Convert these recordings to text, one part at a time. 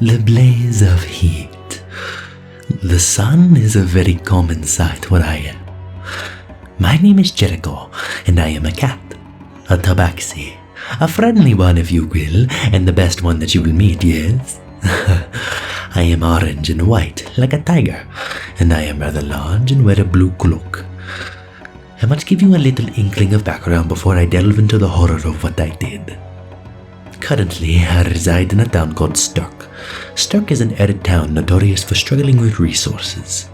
the blaze of heat. The sun is a very common sight where I am. My name is Jericho, and I am a cat, a tabaxi, a friendly one if you will, and the best one that you will meet, yes? I am orange and white, like a tiger, and I am rather large and wear a blue cloak. I must give you a little inkling of background before I delve into the horror of what I did. Currently, I reside in a town called Sturk. Sturk is an arid town notorious for struggling with resources.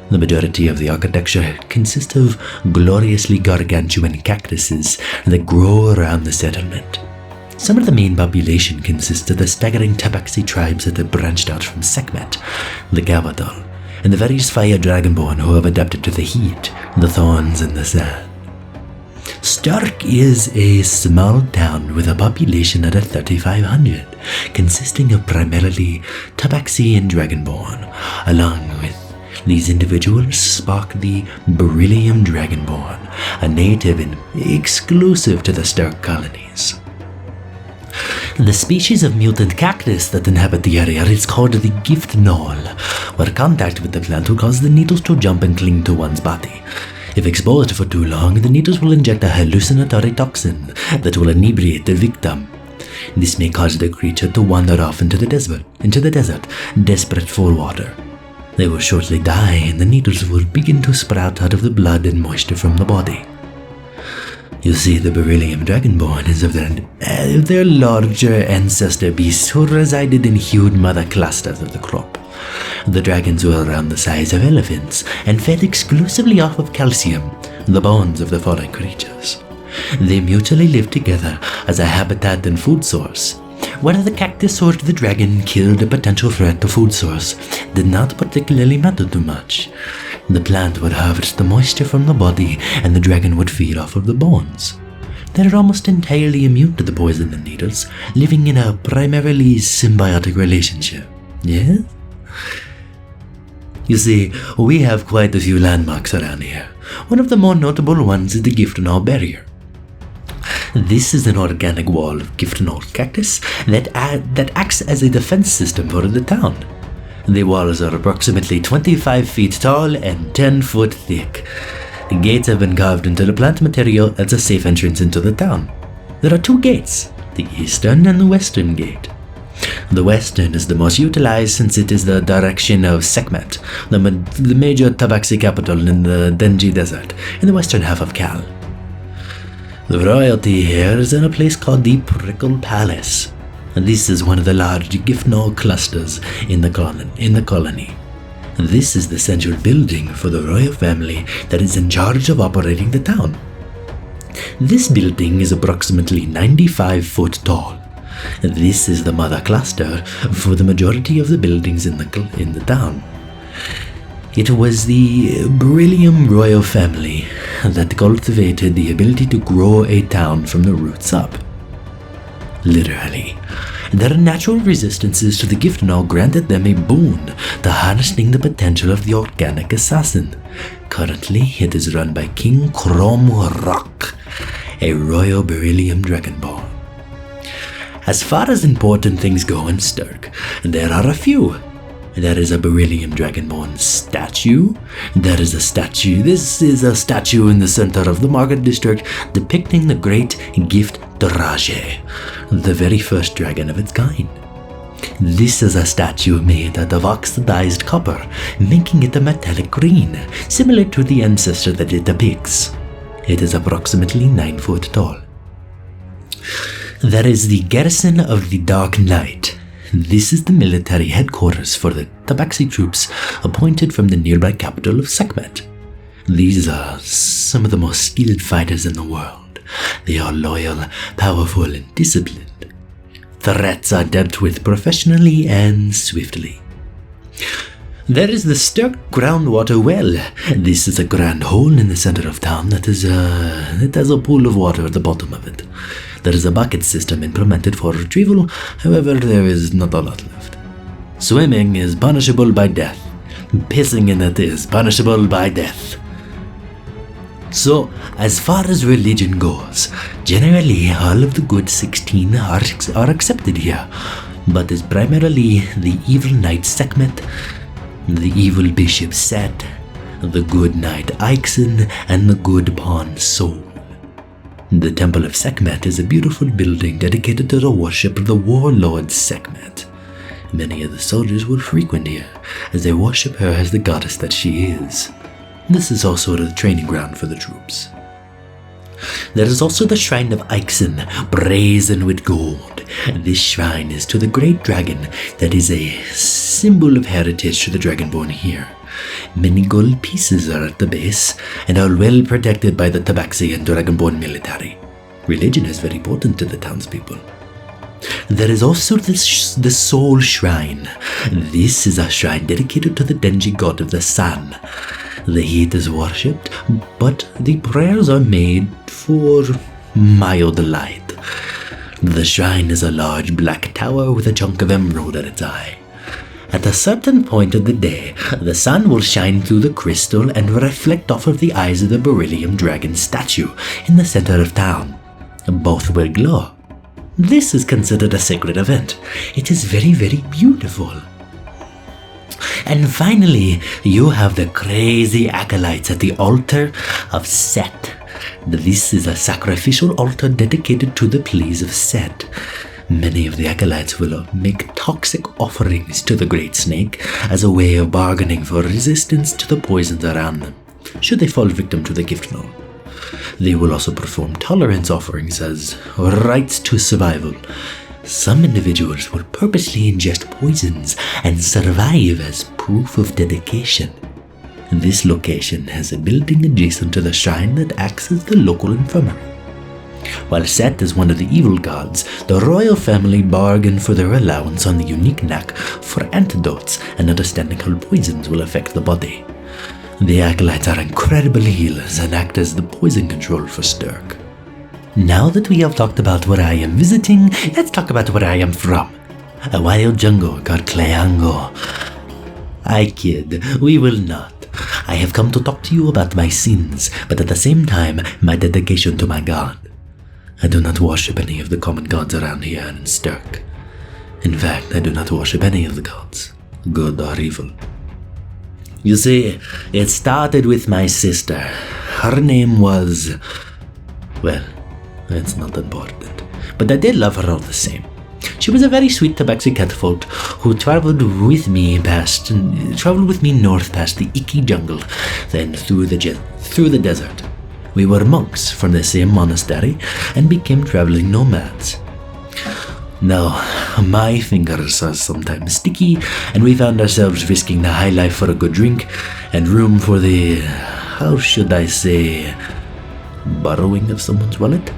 The majority of the architecture consists of gloriously gargantuan cactuses that grow around the settlement. Some of the main population consists of the staggering Tabaxi tribes that have branched out from Sekhmet, the capital, and the various fire dragonborn who have adapted to the heat, the thorns, and the sand. Stark is a small town with a population at 3,500, consisting of primarily Tabaxi and Dragonborn. Along with these individuals spark the Beryllium Dragonborn, a native and exclusive to the Stark colonies. The species of mutant cactus that inhabit the area is called the gift knoll, where contact with the plant will cause the needles to jump and cling to one's body. If exposed for too long, the needles will inject a hallucinatory toxin that will inebriate the victim. This may cause the creature to wander off into the desert, desperate for water. They will shortly die, and the needles will begin to sprout out of the blood and moisture from the body. You see, the Beryllium Dragonborn is of their larger ancestor beasts who resided in huge mother clusters of the crop. The dragons were around the size of elephants and fed exclusively off of calcium, the bones of the fallen creatures. They mutually lived together as a habitat and food source. Whether the cactus or the dragon killed a potential threat to food source did not particularly matter too much. The plant would harvest the moisture from the body, and the dragon would feed off of the bones. They're almost entirely immune to the poison and needles, living in a primarily symbiotic relationship. Yes? You see, we have quite a few landmarks around here. One of the more notable ones is the Gift Knoll Barrier. This is an organic wall of Gift Knoll cactus that acts as a defense system for the town. The walls are approximately 25 feet tall and 10 foot thick. The gates have been carved into the plant material as a safe entrance into the town. There are two gates, the eastern and the western gate. The western is the most utilized since it is the direction of Sekhmet, the major Tabaxi capital in the Denji Desert, in the western half of Kal. The royalty here is in a place called the Prickle Palace. This is one of the large Gift Knoll clusters in the colony. This is the central building for the royal family that is in charge of operating the town. This building is approximately 95 foot tall. This is the mother cluster for the majority of the buildings in the town. It was the Beryllium royal family that cultivated the ability to grow a town from the roots up. Literally. Their natural resistances to the Gift Knoll granted them a boon to harnessing the potential of the organic assassin. Currently, it is run by King Crom Rock, a royal Beryllium Dragonborn. As far as important things go in Sturk, there are a few. There is a Beryllium Dragonborn statue. This is a statue in the center of the market district depicting the great Gift Drage, the very first dragon of its kind. This is a statue made out of oxidized copper, making it a metallic green, similar to the ancestor that it depicts. It is approximately 9 foot tall. There is the Garrison of the Dark Knight. This is the military headquarters for the Tabaxi troops appointed from the nearby capital of Sekhmet. These are some of the most skilled fighters in the world. They are loyal, powerful, and disciplined. Threats are dealt with professionally and swiftly. There is the Sturk groundwater well. This is a grand hole in the center of town that has a pool of water at the bottom of it. There is a bucket system implemented for retrieval, however there is not a lot left. Swimming is punishable by death. Pissing in it is punishable by death. So, as far as religion goes, generally all of the good 16 are accepted here. but is primarily the evil knight Sekhmet, the evil bishop Set, the good knight Ixen, and the good pawn Sol. The Temple of Sekhmet is a beautiful building dedicated to the worship of the warlord Sekhmet. Many of the soldiers will frequent here, as they worship her as the goddess that she is. This is also the training ground for the troops. There is also the Shrine of Ixen, brazen with gold. This shrine is to the great dragon that is a symbol of heritage to the Dragonborn here. Many gold pieces are at the base and are well protected by the Tabaxi and Dragonborn military. Religion is very important to the townspeople. There is also the Soul Shrine. This is a shrine dedicated to the Denji god of the sun. The heat is worshipped, but the prayers are made for mild light. The shrine is a large black tower with a chunk of emerald at its eye. At a certain point of the day, the sun will shine through the crystal and reflect off of the eyes of the beryllium dragon statue in the center of town. Both will glow. This is considered a sacred event. It is very, very beautiful. And finally, you have the crazy acolytes at the altar of Set. This is a sacrificial altar dedicated to the pleas of Set. Many of the acolytes will make toxic offerings to the Great Snake as a way of bargaining for resistance to the poisons around them, should they fall victim to the gift law. They will also perform tolerance offerings as rites to survival. Some individuals will purposely ingest poisons and survive as proof of dedication. This location has a building adjacent to the shrine that acts as the local infirmary. While Set is one of the evil gods, the royal family bargain for their allowance on the unique knack for antidotes and understanding how poisons will affect the body. The acolytes are incredible healers and act as the poison control for Sturk. Now that we have talked about where I am visiting, let's talk about where I am from. A wild jungle called Cleango. I kid, we will not. I have come to talk to you about my sins, but at the same time, my dedication to my god. I do not worship any of the common gods around here in Sturk. In fact, I do not worship any of the gods, good or evil. You see, it started with my sister. Her name was... well, it's not important, but I did love her all the same. She was a very sweet Tabaxi catfolk who traveled with me north past the icky jungle, then through the desert. We were monks from the same monastery and became traveling nomads. Now, my fingers are sometimes sticky, and we found ourselves risking the high life for a good drink and room for the, how should I say, borrowing of someone's wallet?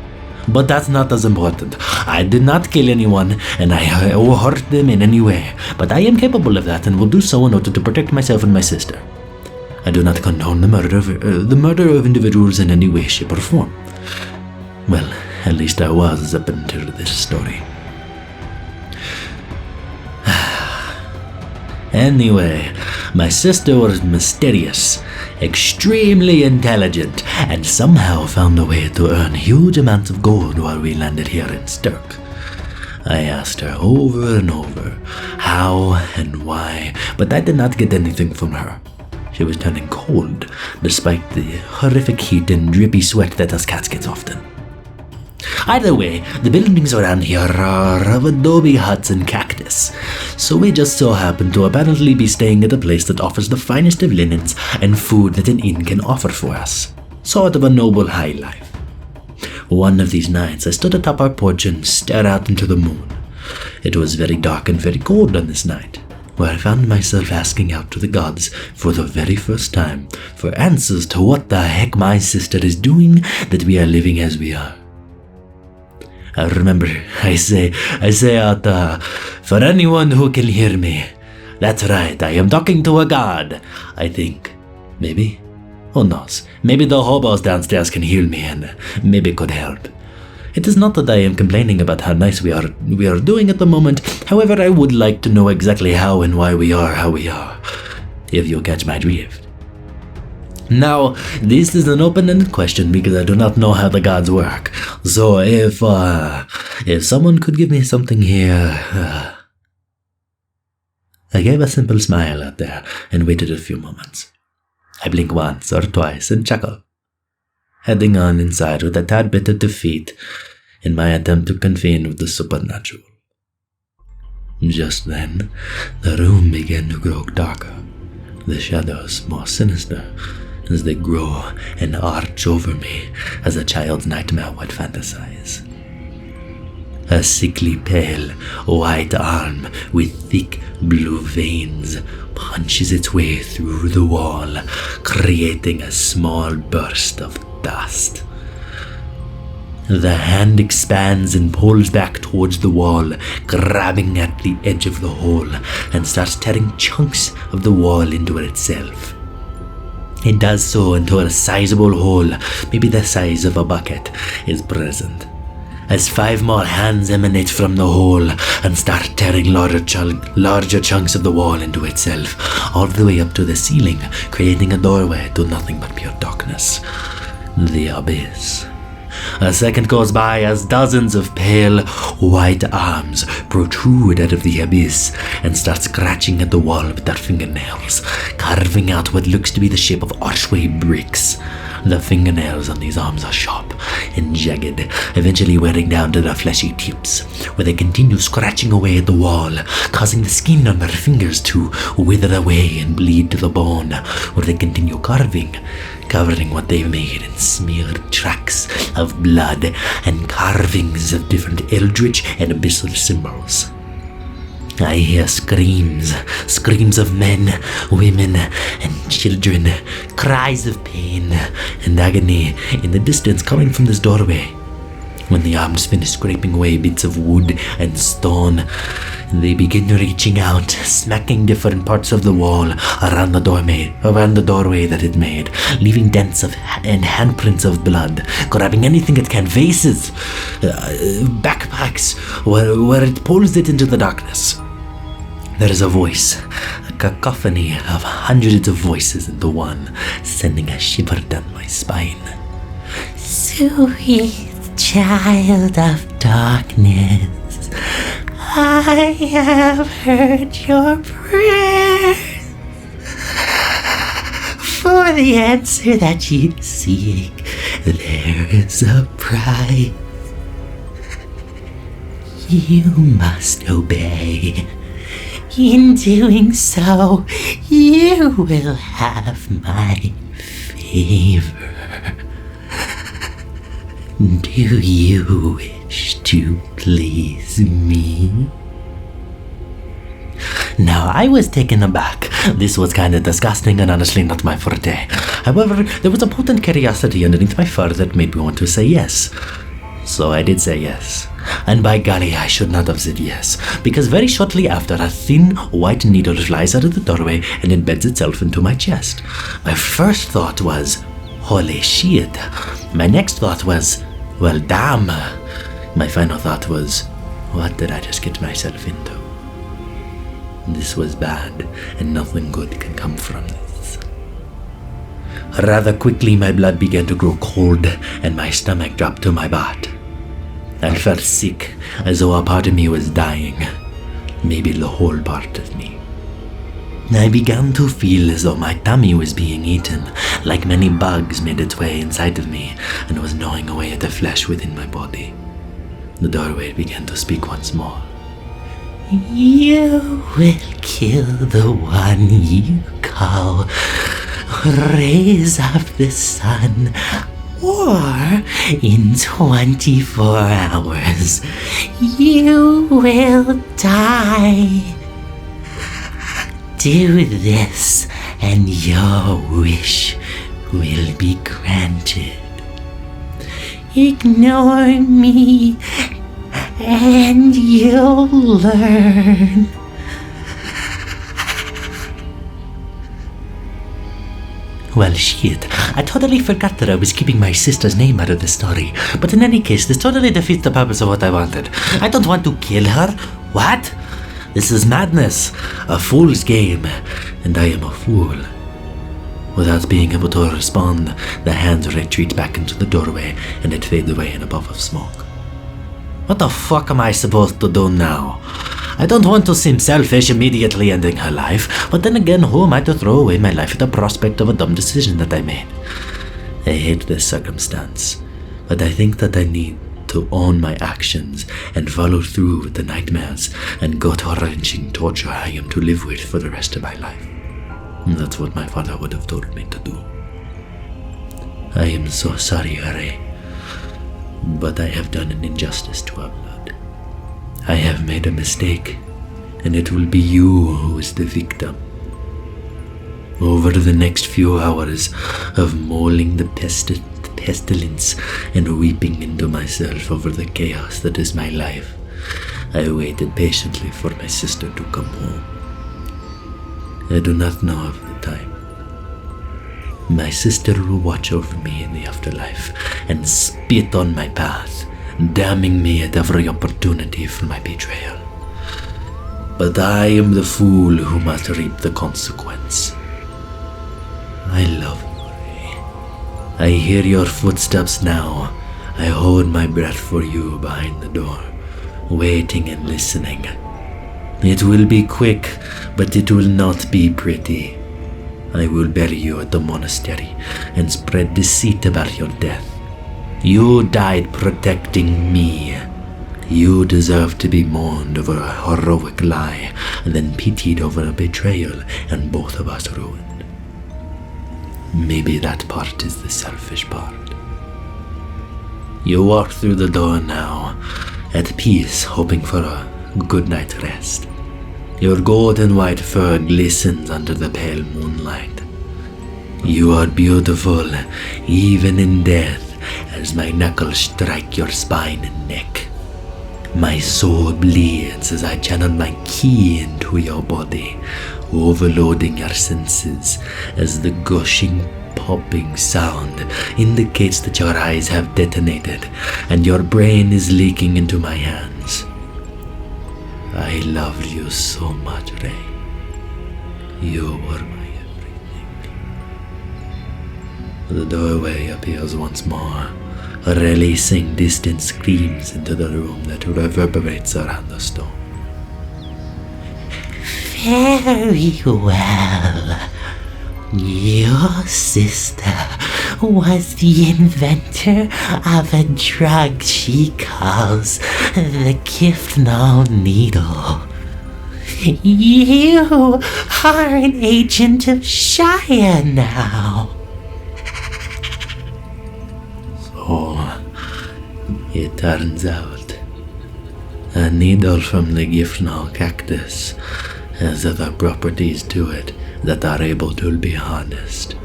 But that's not as important. I did not kill anyone, and I hurt them in any way, but I am capable of that and will do so in order to protect myself and my sister. I do not condone the murder of individuals in any way, shape, or form. Well, at least I was up until this story. Anyway, my sister was mysterious, extremely intelligent, and somehow found a way to earn huge amounts of gold while we landed here in Sturk. I asked her over and over how and why, but I did not get anything from her. She was turning cold, despite the horrific heat and drippy sweat that us cats get often. Either way, the buildings around here are of adobe huts and cactus, so we just so happen to apparently be staying at a place that offers the finest of linens and food that an inn can offer for us. Sort of a noble high life. One of these nights, I stood atop our porch and stared out into the moon. It was very dark and very cold on this night, where I found myself asking out to the gods for the very first time for answers to what the heck my sister is doing that we are living as we are. I remember, I say out, for anyone who can hear me. That's right, I am talking to a god, I think. Maybe? Who knows? Maybe the hobos downstairs can heal me and maybe could help. It is not that I am complaining about how nice we are doing at the moment. However, I would like to know exactly how and why we are how we are, if you catch my drift. Now, this is an open-ended question because I do not know how the gods work. So if someone could give me something here, I gave a simple smile out there and waited a few moments. I blink once or twice and chuckle, heading on inside with a tad bit of defeat in my attempt to convene with the supernatural. Just then, the room began to grow darker, the shadows more sinister as they grow and arch over me as a child's nightmare would fantasize. A sickly pale white arm with thick blue veins punches its way through the wall, creating a small burst of dust. The hand expands and pulls back towards the wall, grabbing at the edge of the hole, and starts tearing chunks of the wall into itself. It does so until a sizable hole, maybe the size of a bucket, is present, as 5 more hands emanate from the hole and start tearing larger chunks of the wall into itself, all the way up to the ceiling, creating a doorway to nothing but pure darkness. The abyss. A second goes by as dozens of pale white arms protrude out of the abyss and start scratching at the wall with their fingernails, carving out what looks to be the shape of archway bricks. The fingernails on these arms are sharp and jagged, eventually wearing down to their fleshy tips, where they continue scratching away at the wall, causing the skin on their fingers to wither away and bleed to the bone, where they continue carving, covering what they've made in smeared tracks of blood and carvings of different eldritch and abyssal symbols. I hear screams of men, women, and children, cries of pain and agony in the distance coming from this doorway. When the arms finish scraping away bits of wood and stone, they begin reaching out, smacking different parts of the wall around the doorway that it made, leaving dents and handprints of blood, grabbing anything it can, vases, backpacks, where it pulls it into the darkness. There is a voice, a cacophony of hundreds of voices into one, sending a shiver down my spine. Sweet child of darkness, I have heard your prayers. For the answer that you seek, there is a price. You must obey. In doing so, you will have my favor. Do you wish to please me? Now, I was taken aback. This was kind of disgusting and honestly not my forte. However, there was a potent curiosity underneath my fur that made me want to say yes. So I did say yes. And by golly, I should not have said yes, because very shortly after, a thin white needle flies out of the doorway and embeds itself into my chest. My first thought was, holy shit. My next thought was, well, damn. My final thought was, what did I just get myself into? This was bad, and nothing good can come from this. Rather quickly, my blood began to grow cold, and my stomach dropped to my butt. I felt sick, as though a part of me was dying. Maybe the whole part of me. I began to feel as though my tummy was being eaten, like many bugs made its way inside of me and was gnawing away at the flesh within my body. The doorway began to speak once more. You will kill the one you call Rays of the Sun, or in 24 hours you will die. Do this and your wish will be granted. Ignore me and you'll learn. Well, shit, I totally forgot that I was keeping my sister's name out of the story. But in any case, this totally defeats the purpose of what I wanted. I don't want to kill her. What? This is madness. A fool's game. And I am a fool. Without being able to respond, the hands retreat back into the doorway and it fades away in a puff of smoke. What the fuck am I supposed to do now? I don't want to seem selfish immediately ending her life, but then again, who am I to throw away my life at the prospect of a dumb decision that I made? I hate this circumstance, but I think that I need to own my actions and follow through with the nightmares and gut-wrenching torture I am to live with for the rest of my life. That's what my father would have told me to do. I am so sorry, Harry, but I have done an injustice to our blood. I have made a mistake, and it will be you who is the victim. Over the next few hours of mulling the pestilence and weeping into myself over the chaos that is my life, I waited patiently for my sister to come home. I do not know of the time. My sister will watch over me in the afterlife and spit on my path, damning me at every opportunity for my betrayal. But I am the fool who must reap the consequence. I love you, Ray. I hear your footsteps now. I hold my breath for you behind the door, waiting and listening. It will be quick, but it will not be pretty. I will bury you at the monastery and spread deceit about your death. You died protecting me. You deserve to be mourned over a heroic lie and then pitied over a betrayal and both of us ruined. Maybe that part is the selfish part. You walk through the door now, at peace, hoping for a good night's rest. Your gold and white fur glistens under the pale moonlight. You are beautiful, even in death, as my knuckles strike your spine and neck. My soul bleeds as I channel my ki into your body, overloading your senses as the gushing, popping sound indicates that your eyes have detonated and your brain is leaking into my hands. I love you so much, Ray. You were my everything. The doorway appears once more, releasing distant screams into the room that reverberates around the stone. Very well. Your sister was the inventor of a drug she calls the Gifnall Needle. You are an agent of Chaya now. So, it turns out, a needle from the Gifnall cactus has other properties to it that are able to be harnessed.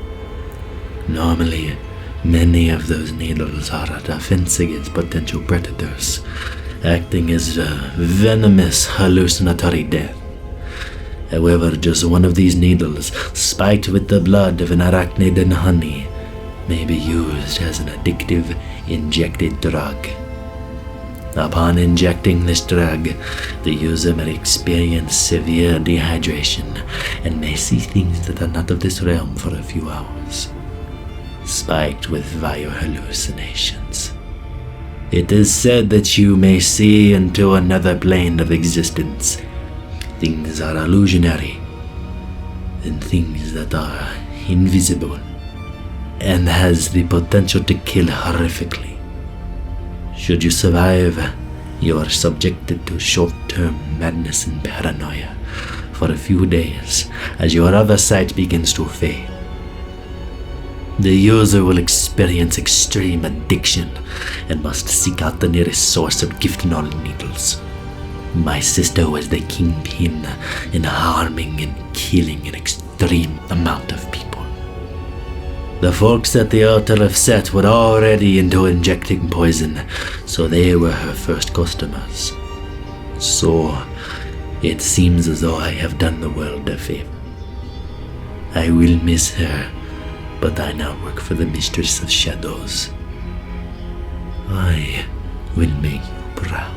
Normally, many of those needles are a defense against potential predators, acting as a venomous hallucinatory death. However, just one of these needles, spiked with the blood of an arachnid and honey, may be used as an addictive injected drug. Upon injecting this drug, the user may experience severe dehydration and may see things that are not of this realm for a few hours, spiked with vile hallucinations. It is said that you may see into another plane of existence. Things are illusionary, and things that are invisible, and has the potential to kill horrifically. Should you survive, you are subjected to short-term madness and paranoia for a few days as your other sight begins to fade. The user will experience extreme addiction and must seek out the nearest source of Gifnall needles. My sister was the kingpin in harming and killing an extreme amount of people. The folks at the altar of Set were already into injecting poison, so they were her first customers. So, it seems as though I have done the world a favor. I will miss her, but I now work for the Mistress of Shadows. I will make you proud.